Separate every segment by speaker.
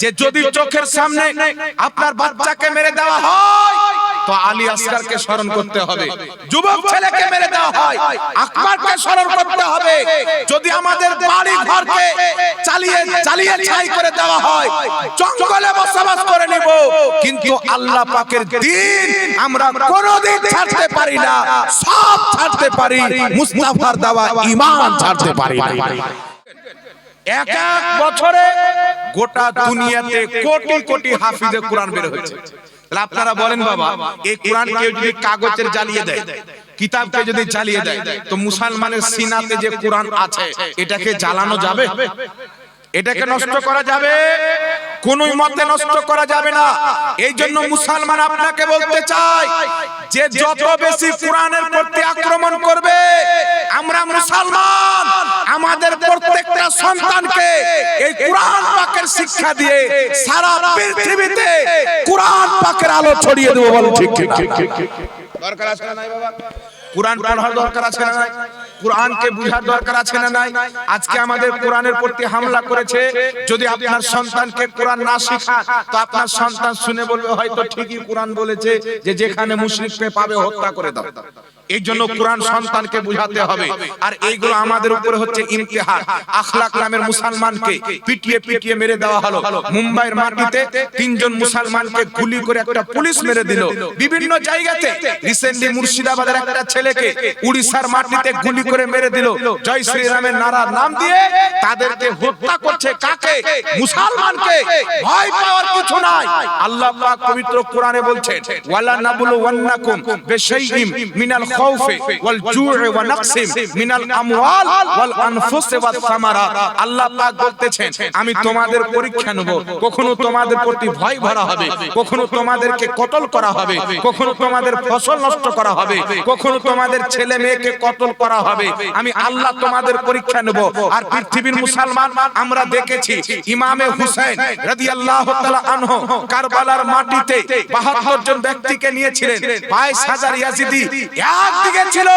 Speaker 1: যে যদি চোখের সামনে আপনার বাচ্চাকে মেরে দেওয়া হয় তো আলী আসগরকে স্মরণ করতে হবে, যুবক ছেলেকে মেরে দেওয়া হয় আকবরকে স্মরণ করতে হবে, যদি আমাদের বাড়ি ঘরকে চালিয়ে ছাই করে দেওয়া হয় জঙ্গলে বসবাস করে নিব, কিন্তু আল্লাহ পাকের দ্বীন আমরা কোনোদিন ছাড়তে পারি না, সব ছাড়তে পারি, মুস্তাফার দেওয়া ঈমান ছাড়তে পারি না। এক এক বছরে গোটা দুনিয়াতে কোটি কোটি হাফিজে কোরআন বের হয়েছে। তাহলে আপনারা বলেন বাবা, এই কোরআন কেউ যদি কাগজের জ্বালিয়ে দেয়, কিতাবকে যদি জ্বালিয়ে দেয়, তো মুসলমানের সিনাতে যে কোরআন আছে এটাকে জ্বালানো যাবে? এটাকে নষ্ট করা যাবে? কোন মতে নষ্ট করা যাবে না। এই জন্য মুসলমান আপনাকে বলতে চাই যে যত বেশি কোরআনের প্রতি আক্রমণ করবে, আমরা মুসলমান আমাদের প্রত্যেকটা সন্তানকে এই কোরআন পাকের শিক্ষা দিয়ে সারা পৃথিবীতে কোরআন পাকের আলো ছড়িয়ে দেব। বল ঠিক ঠিক ঠিক। দরকার আছে না নাই বাবা? কোরআন পড়ার দরকার আছে না নাই? কোরআনকে বুঝার দরকার আছে না নাই? আজকে আমাদের কোরআনের প্রতি হামলা করেছে, যদি আপনার সন্তানকে কোরআন না শেখান তো আপনার সন্তান শুনে বলবে হয়তো ঠিকই কোরআন বলেছে যে যেখানে মুশরিককে পাবে হত্যা করে দাও। এই জন্য কোরআন সন্তানকে বুঝাতে হবে। আর এইগুলো আমাদের উপরে হচ্ছে ইমতিহান। আখলাক নামের মুসলমানকে পিটিয়ে পিটিয়ে মেরে দেওয়া হলো। মুম্বাইয়ের মাটিতে 3 জন মুসলমানকে গুলি করে একটা পুলিশ মেরে দিল। বিভিন্ন জায়গাতে রিসেন্টলি মুর্শিদাবাদের একটা ছেলেকে উড়িষ্যার মাটিতে গুলি করে মেরে দিল। জয় শ্রীরামের নারার নাম দিয়ে তাদেরকে হত্যা করছে। কাকে? মুসলমানকে। ভয় পাওয়ার কিছু নাই। আল্লাহ পাক পবিত্র কোরআনে বলছেন, ওয়ালা নাবলু ওয়ান্নাকুম বিশাইইম মিনাল খাউফি ওয়াল জু'i ওয়া নাকসিম মিনাল আমওয়াল ওয়াল আনফুসি ওয়াস সামারাত। আল্লাহ পাক বলতেছেন আমি তোমাদের পরীক্ষা নেব, কখনো তোমাদের প্রতি ভয় ভরা হবে, কখনো তোমাদেরকে কতল করা হবে, কখনো তোমাদের ফসল নষ্ট করা হবে, কখনো তোমাদের ছেলে মেয়েকে কতল করা হবে। আমি আল্লাহ তোমাদের পরীক্ষা নেব। আর পৃথিবীর মুসলমান আমরা দেখেছি ইমামে হুসাইন রাদিয়াল্লাহু তাআলা আনহু কারবালার মাটিতে 72 জন ব্যক্তিকে নিয়েছিলেন। 22,000 ইয়াজিদি একদিকে ছিল।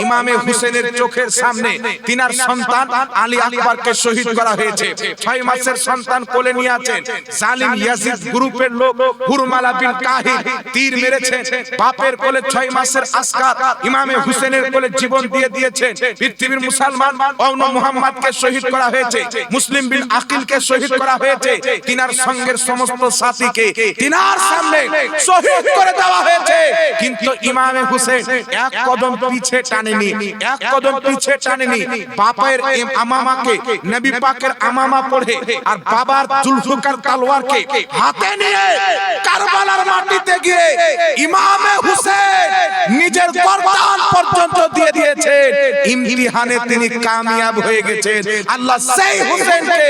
Speaker 1: ইমামে হুসেনের চোখের সামনে তিনার সন্তান আলী আকবরকে শহীদ করা হয়েছে। 6 মাসের সন্তান কোলে নিয়ে আছেন। জালিম ইয়াজিদ গ্রুপের লোক হুরমালা বিন কাহির তীর মেরেছে। বাপের কোলে 6 মাসের আসকার ইমামে হুসেনের কোলে জীবন দিয়ে দিয়েছে। পৃথিবীর মুসলমান অওন মুহাম্মদকে শহীদ করা হয়েছে। মুসলিম বিন আকিলকে শহীদ করা হয়েছে। তিনার সঙ্গের সমস্ত সাথীকে তিনার সামনে শহীদ করে দেওয়া হয়েছে। কিন্তু ইমামে হুসেন এক কদম পিছে টানেনি, এক কদম পিছে টানেনি। বাপের আমামাকে নবী পাকের আমামা পড়ে আর বাবার জুলফিকার তলোয়ারকে হাতে নিয়ে কারবালার মাটিতে গিয়ে ইমামে হুসেন নিজের গর্দান পর্যন্ত দিয়ে দিয়েছেন। ইমতিহানে তিনি কামিয়াব হয়ে গেছেন। আল্লাহ সেই হুসেনকে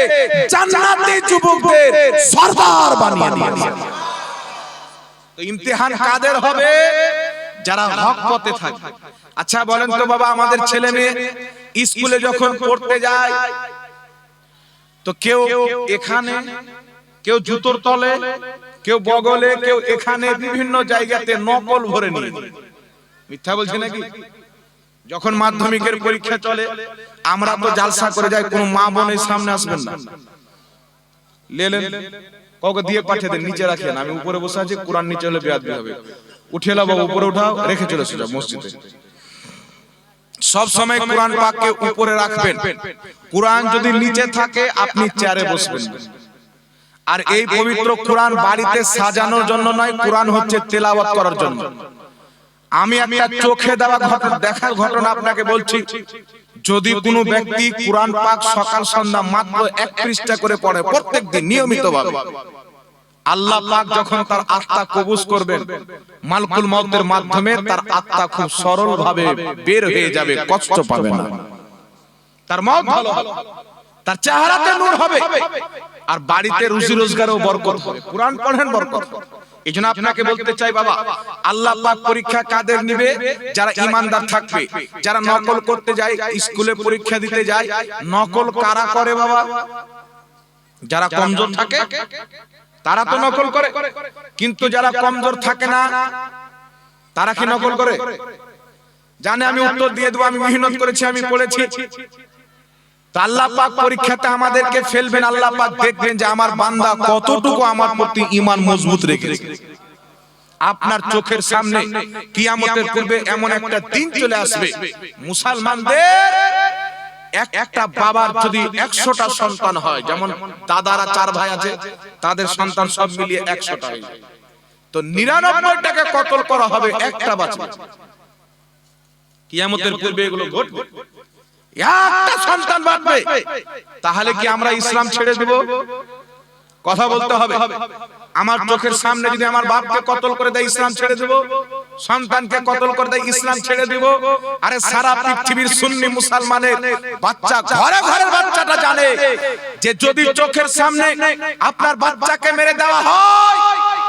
Speaker 1: জান্নাতি যুবকদের সরদার বানিয়ে দিয়েছেন। তো ইমতিহান কাদের হবে? যারা হক পথে থাকে। আচ্ছা বলেন তো বাবা, আমাদের ছেলে মেয়ে স্কুলে যখন পড়তে যায় তো কেউ এখানে, কেউ জুতোর তলে, কেউ বগলে, কেউ এখানে, বিভিন্ন জায়গাতে নকল ভরে নিয়ে। মিথ্যা বলছি নাকি? যখন মাধ্যমিকের পরীক্ষা চলে আমরা তো জালসা করে যাই, কোন মা বোনের সামনে আসবেন না, লেলেন কাউকে দিয়ে পাঠিয়ে দেন, নিচে রাখেন, আমি উপরে বসে আছি, কোরআন নিচে হলে বেয়াদবি হবে, উঠিয়ে লাও বাবা, উপরে উঠাও, রেখে চলে এসো মসজিদে। সব সময় কোরআন পাককে উপরে রাখবেন। কোরআন যদি নিচে থাকে আপনি চেয়ারে বসবেন। আর এই পবিত্র কোরআন বাড়িতে সাজানোর জন্য নয়, কোরআন হচ্ছে তেলাওয়াত করার জন্য। আমি একটা চোখে দেখার ঘটনা আপনাকে বলছি। যদি কোনো ব্যক্তি কোরআন পাক সকাল সন্ধ্যা মাত্র 1 পৃষ্ঠা করে পড়ে প্রত্যেকদিন নিয়মিতভাবে, আল্লাহ পাক যখন তার আত্মা কবুজ করবেন মালকুল মউতের মাধ্যমে, তার আত্মা খুব সরল ভাবে বের হয়ে যাবে, কষ্ট পাবে না, তার মওত ভালো হবে, তার চেহারাতে নূর হবে, আর বাড়িতে রুজি রোজগারেও বরকত হবে। কোরআন পড়েন, বরকত হবে। এইজন্য আপনাকে বলতে চাই বাবা, আল্লাহ পাক পরীক্ষা কাদের নিবে? যারা ঈমানদার থাকবে। যারা নকল করতে যায়, স্কুলে পরীক্ষা দিতে যায়, নকল কারা করে বাবা? যারা কমজোর থাকে তারা তো নকল করে, কিন্তু যারা কমজোর থাকে না তারা কি নকল করে? জানে আমি উত্তর দিয়ে দেবো, আমি মেহনত করেছি, আমি পড়েছি। তো আল্লাহ পাক পরীক্ষাতে আমাদেরকে ফেলবেন, আল্লাহ পাক দেখবেন যে আমার বান্দা কতটুকু আমার প্রতি ঈমান মজবুত রেখেছে। আপনার চোখের সামনে কিয়ামতের পূর্বে এমন একটা দিন চলে আসবে, মুসলমানদের একটা বাবার যদি 100টা সন্তান হয়, যেমন দাদারা 4 ভাই আছে, তাদের সন্তান সব মিলিয়ে 100টা হয়ে যায়, তো 99টাকে কতল করা হবে, একটা বাঁচবে। কিয়ামতের পূর্বে এগুলো ঘটবে, একটা সন্তান বাঁচবে। তাহলে কি আমরা ইসলাম ছেড়ে দেব? কথা বলতে হবে। আমার চোখের সামনে যদি আমার বাপকে কতল করে দেয়, ইসলাম ছেড়ে দেব? সন্তানকে কতল করে দেয়, ইসলাম ছেড়ে দেব? আরে সারা পৃথিবীর সুন্নি মুসলমানের বাচ্চা, ঘরে ঘরের বাচ্চাটা জানে যে যদি চোখের সামনে আপনার বাচ্চাকে মেরে দেওয়া হয়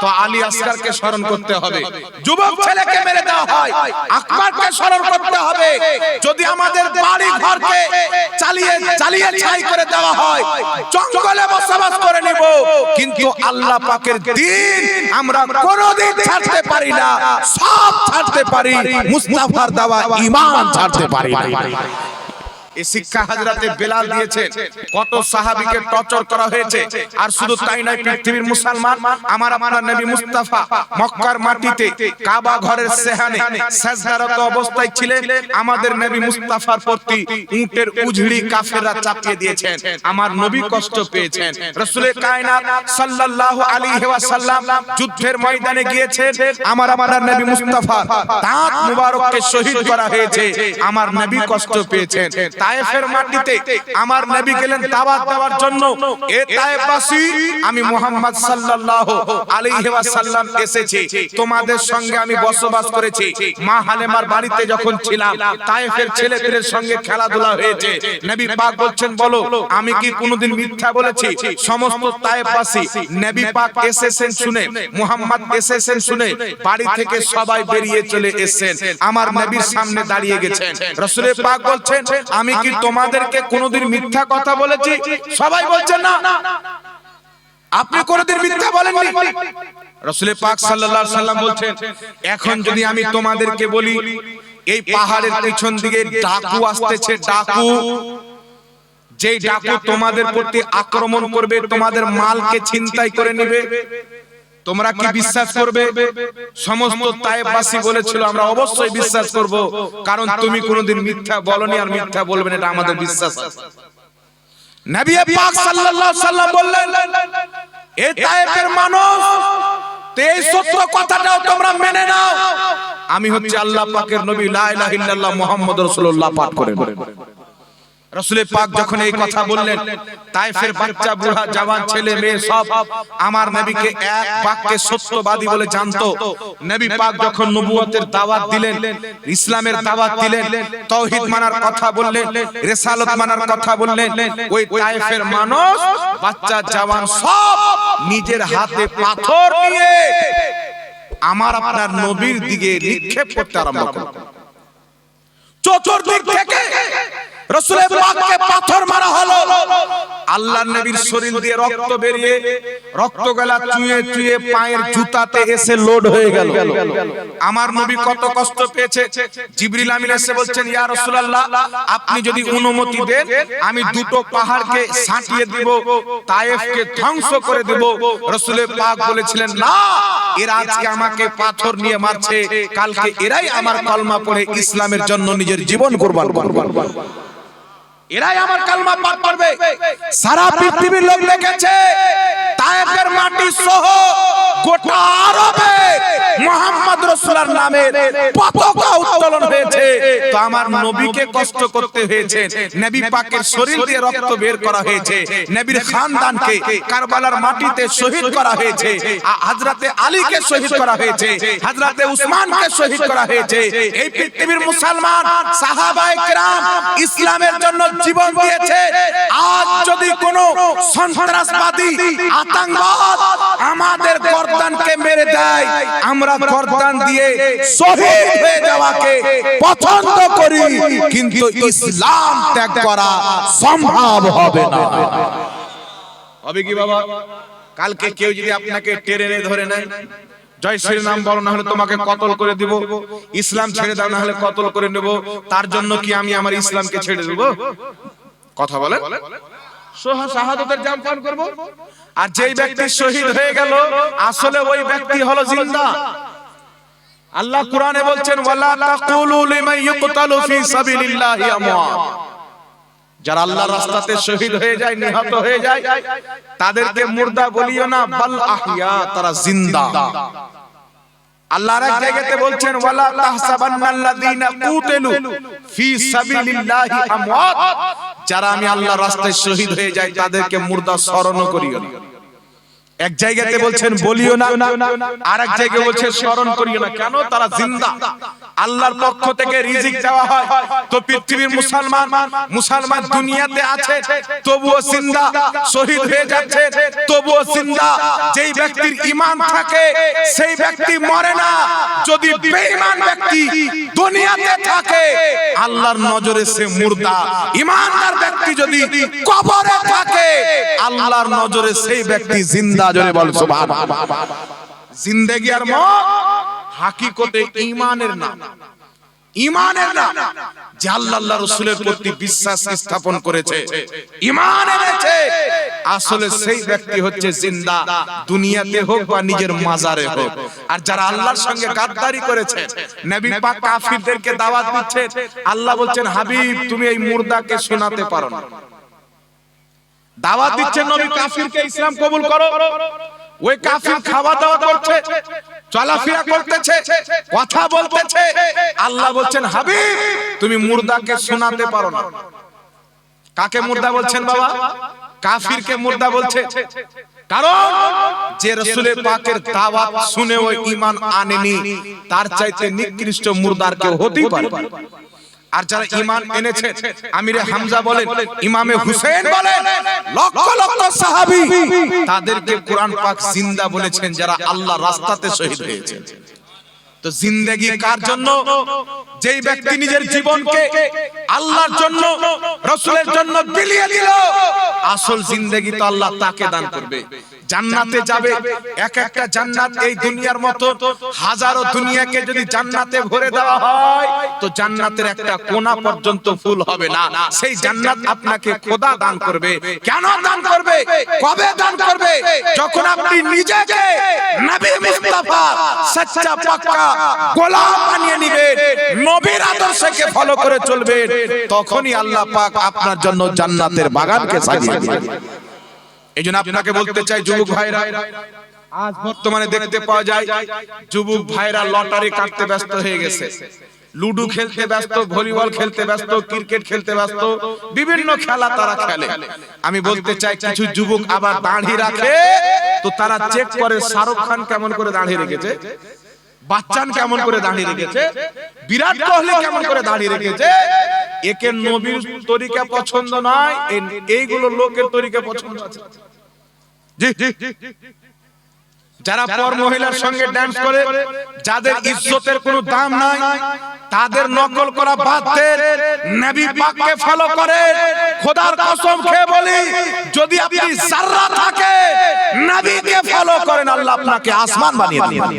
Speaker 1: তো আলী আসগারকে স্মরণ করতে হবে। যুবক ছেলেকে মেরে দেওয়া হয়, আকবরকে স্মরণ করতে হবে। যদি আমাদের বাড়ি ঘরকে চালিয়ে ছাই করে দেওয়া হয়, জঙ্গলে বসবাস করে নিব, কিন্তু আল্লাহ পাকের দ্বীন আমরা কোনোদিন ছাড়তে পারি না। সব ছাড়তে পারি, মুস্তাফার দেওয়া ঈমান ছাড়তে পারি না। এই শিক্ষা হযরতে বেলাল দিয়েছেন। কত সাহাবীকে টর্চার করা হয়েছে। আর শুধু তাই নয়, পৃথিবীর মুসলমান আমার আপনার নবী মুস্তাফা মক্কার মাটিতে কাবা ঘরের সেহানে সাজদারত অবস্থায় ছিলেন। আমাদের নবী মুস্তাফার প্রতি উটের উজড়ি কাফেররা চাপিয়ে দিয়েছেন, আমার নবী কষ্ট পেয়েছেন। রাসূলে কায়নাত সাল্লাল্লাহু আলাইহি ওয়াসাল্লাম যুদ্ধের ময়দানে গিয়েছেন, আমার আপনার নবী মুস্তাফা দাঁত মুবারককে শহীদ করা হয়েছে, আমার নবী কষ্ট পেয়েছেন। তায়েফের মাটিতে আমার নবী গেলেন দাওয়াত দেওয়ার জন্য। এ তায়েফবাসী, আমি মুহাম্মদ সাল্লাল্লাহু আলাইহি ওয়াসাল্লাম এসেছি, তোমাদের সঙ্গে আমি বসবাস করেছি। মা হালেমার বাড়িতে যখন ছিলাম, তায়েফের ছেলেদের সঙ্গে খেলাধুলা হয়েছে। নবী পাক বলছেন, বলো আমি কি কোনোদিন মিথ্যা বলেছি? সমস্ত তায়েফবাসী নবী পাক এসেছেন শুনে, মুহাম্মদ এসেছেন শুনে বাড়ি থেকে সবাই বেরিয়ে চলে এসেছেন, আমার নবীর সামনে দাঁড়িয়ে গেছেন। রাসূল পাক বলছেন, আমি কি তোমাদেরকে কোনোদিন মিথ্যা কথা বলেছি? সবাই বলছেন না। আপনি কোনোদিন মিথ্যা বলেননি। রাসূল পাক সাল্লাল্লাহু আলাইহি সাল্লাম বলছেন, এখন যদি আমি তোমাদেরকে বলি এই পাহাড়ের পিছন দিকে ডাকু আসতেছে, ডাকু, যেই ডাকু তোমাদের প্রতি আক্রমণ করবে, তোমাদের মালকে ছিনতাই করে নেবে, তোমরা কি বিশ্বাস করবে? সমস্ত তায়েফবাসী বলেছিল, আমরা অবশ্যই বিশ্বাস করব, কারণ তুমি কোনোদিন মিথ্যা বলনি আর মিথ্যা বলবে না, এটা আমাদের বিশ্বাস আছে। নবী পাক সাল্লাল্লাহু আলাইহি সাল্লাম বললেন, এই তায়েফের মানুষ, এই সত্য কথাটাও তোমরা মেনে নাও, আমি হচ্ছে আল্লাহ পাকের নবী, লা ইলাহা ইল্লাল্লাহ মুহাম্মাদুর রাসূলুল্লাহ পাঠ করেন। রাসূল পাক যখন এই কথা বললেন, তায়েফের বাচ্চা, বুড়া, জওয়ান, ছেলে মেয়ে সব আমার নবীকে এক বাক্যে সত্যবাদী বলে জানতো। নবী পাক যখন নবুয়তের দাওয়াত দিলেন, ইসলামের দাওয়াত দিলেন, তাওহীদ মানার কথা বললেন, রিসালাত মানার কথা বললেন, ওই তায়েফের মানুষ, বাচ্চা, জওয়ান সব নিজের হাতে পাথর নিয়ে আমার আপনার নবীর দিকে নিক্ষেপ করতে আরম্ভ করল। চতুর্দিক থেকে রাসূলের পাককে পাথর মারা হলো। আল্লাহর নবীর শরীর দিয়ে রক্ত বেরিয়ে, রক্তগালা চুইয়ে চুইয়ে পায়ের জুতাতে এসে লোড হয়ে গেল। আমার নবী কত কষ্ট পেয়েছে। জিবরিল আমিন এসে বলছেন, ইয়া রাসূলুল্লাহ, আপনি যদি অনুমতি দেন আমি দুটো পাহাড়কে ছাঁটিয়ে দেব, তায়েফকে ধ্বংস করে দেব। রাসূল পাক বলেছিলেন, না, এরা আজকে আমাকে পাথর নিয়ে মারছে, কালকে এরাই আমার কলমা পড়ে ইসলামের জন্য নিজের জীবন কুরবান করবে, এরাই আমার কালমা পাঠ করবে। সারা পৃথিবীর লোক দেখেছে, তায়েফের মাটি সহ গোটা আরবে মুহাম্মদ রাসূলুল্লাহর নামে পতাকা উত্তোলন হয়েছে। তো আমার নবীকে কষ্ট করতে হয়েছে, নবী পাকের শরীর দিয়ে রক্ত বের করা হয়েছে, নবীর খানদানকে কারবালার মাটিতে শহীদ করা হয়েছে, হযরতে আলীকে শহীদ করা হয়েছে, হযরতে উসমানকে শহীদ করা হয়েছে। এই পৃথিবীর মুসলমান সাহাবায়ে কেরাম ইসলামের জন্য জীবন দিয়েছে। আজ যদি কোন সন্ত্রাসবাদী, আতঙ্কবাদ আমাদের গর্দানকে মেরে দেয়, আমরা গর্দান দিয়ে শহীদ হয়ে যাওয়াকে পছন্দ করি, কিন্তু ইসলাম ত্যাগ করা সম্ভব হবে না। হবে কি বাবা? কালকে কেউ যদি আপনাকে ট্রেনে ধরে নেয়, জয় শ্রী রাম বলো, না হলে তোমাকে কতল করে দিব, ইসলাম ছেড়ে দাও, না হলে কতল করে নেব, তার জন্য কি আমি আমার ইসলামকে ছেড়ে দেব? কথা বলেন, শাহাদাতের জাম পান করব। আর যেই ব্যক্তি শহীদ হয়ে গেল আসলে ওই ব্যক্তি হলো জিন্দা। আল্লাহ কোরআনে বলছেন ওয়ালা তাকুলু লিমান ইউকতালু ফি সাবিলিল্লাহি আমওয়াত, যারা আল্লাহর রাস্তাতে শহীদ হয়ে যায়, নিহত হয়ে যায়, তাদেরকে মুর্দা বলিও না, বাল আহইয়া, তারা জিন্দা। আল্লাহর এক জায়গাতে বলছেন ওয়ালা তাহসাবান্নাল্লাযীনা কুতিলু ফি সাবিলিল্লাহি আমওয়াত, যারা আমি আল্লাহর রাস্তায় শহীদ হয়ে যায় তাদেরকে মুর্দা স্মরণ করিও না। এক জায়গাতে বলছেন বলিও না, আর এক জায়গায় বলছেন স্মরণ করিও না। কেন? তারা জিন্দা, আল্লাহর পক্ষ থেকে রিজিক দেওয়া হয়। তো পৃথিবীর মুসলমান দুনিয়াতে আছে তবুও জিন্দা, শহীদ হয়ে যাচ্ছে তবুও জিন্দা। যেই ব্যক্তির ঈমান থাকে সেই ব্যক্তি মরে না। যদি বেঈমান ব্যক্তি দুনিয়াতে থাকে আল্লাহর নজরে সে মুর্দা। ঈমানদার ব্যক্তি যদি কবরে থাকে আল্লাহর নজরে সেই ব্যক্তি জিন্দা। জোরে বল সুবহানাল্লাহ। জিন্দেগি আর মত হাকিকতে ঈমানের নাম, ঈমানের নাম। যে আল্লাহ রাসূলের প্রতি বিশ্বাস স্থাপন করেছে, ঈমান এনেছে, আসলে সেই ব্যক্তি হচ্ছে জিন্দা, দুনিয়াতে হোক বা নিজের মাজারে হোক। আর যারা আল্লাহর সঙ্গে গাদ্দারি করেছে, নবী পাক কাফিরদেরকে দাওয়াত দিচ্ছে, আল্লাহ বলছেন হাবিব তুমি এই মুর্দাকে শোনাতে পারো না। দাওয়াত দিচ্ছেন নবী কাফিরকে ইসলাম কবুল করো, ওই কাফির খাওয়া দাওয়া করছে, চলাফেরা করতেছে, কথা বলতেছে। আল্লাহ বলছেন হাবিব তুমি মুর্দাকে শোনাতে পারো না। কাকে মুর্দা বলছেন বাবা? কাফিরকে মুর্দা বলছে। কারণ যে রাসূল পাকের দাওয়াত শুনে ওই ঈমান আনেনি, তার চাইতে নিকৃষ্ট মুর্দার কেউ হতেই পারে। আর যারা ঈমান এনেছে, আমিরে হামজা বলেন, ইমামে হুসেন বলেন, লক্ষ লক্ষ সাহাবী, তাদেরকে কোরআন পাক জিন্দা বলেছেন যারা আল্লাহর রাস্তাতে শহীদ হয়েছে। তো জিন্দেগি কার জন্য? যেই ব্যক্তি নিজের জীবনকে আল্লাহর জন্য, রাসূলের জন্য বিলিয়ে দিল, আসল জিন্দেগি তো আল্লাহ তাকে দান করবে। জান্নাতে যাবে, এক একটা জান্নাত এই দুনিয়ার মতো হাজারো দুনিয়াকে যদি জান্নাতে ভরে দেওয়া হয় তো জান্নাতের একটা কোণা পর্যন্ত ফুল হবে না। সেই জান্নাত আপনাকে খোদা দান করবে। কেন দান করবে? কবে দান করবে? যখন আপনি নিজেকে নবী মুস্তাফা সচ্চা পাক্কা গোলাম বানিয়ে নেবেন, নবীর আদর্শকে ফলো করে চলবেন, তখনই আল্লাহ পাক আপনার জন্য জান্নাতের বাগানকে সাজিয়ে দিবেন। এইজন্য আপনাকে বলতে চাই যুবক ভাইরা, আজ বর্তমানে দেখতে পাওয়া যায় যুবক ভাইরা লটারি কাটতে ব্যস্ত হয়ে গেছে, লুডু খেলতে ব্যস্ত, ভলিবল খেলতে ব্যস্ত, ক্রিকেট খেলতে ব্যস্ত, বিভিন্ন খেলা তারা খেলে। আমি বলতে চাই কিছু যুবক আবার দাড়ি রাখে, তো তারা চেক করে শাহরুখ খান কেমন করে দাড়ি রেখেছে, বাচ্চান কেমন করে দাঁড়িয়ে রেখেছে, বিরাট কোহলি কেমন করে দাঁড়িয়ে রেখেছে। একে নবীর তরিকা পছন্দ নয়, এইগুলো লোকের তরিকা পছন্দ আছে। জি, যারা পর মহিলার সঙ্গে ডান্স করে, যাদের ইজ্জতের কোনো দাম নাই, তাদের নকল করা বাদ দেন, নবী পাককে ফলো করে। খোদার কসম খেয়ে বলি, যদি আপনি যাররা থাকে নবীকে ফলো করেন, আল্লাহ আপনাকে আসমান বানিয়ে দিবেন।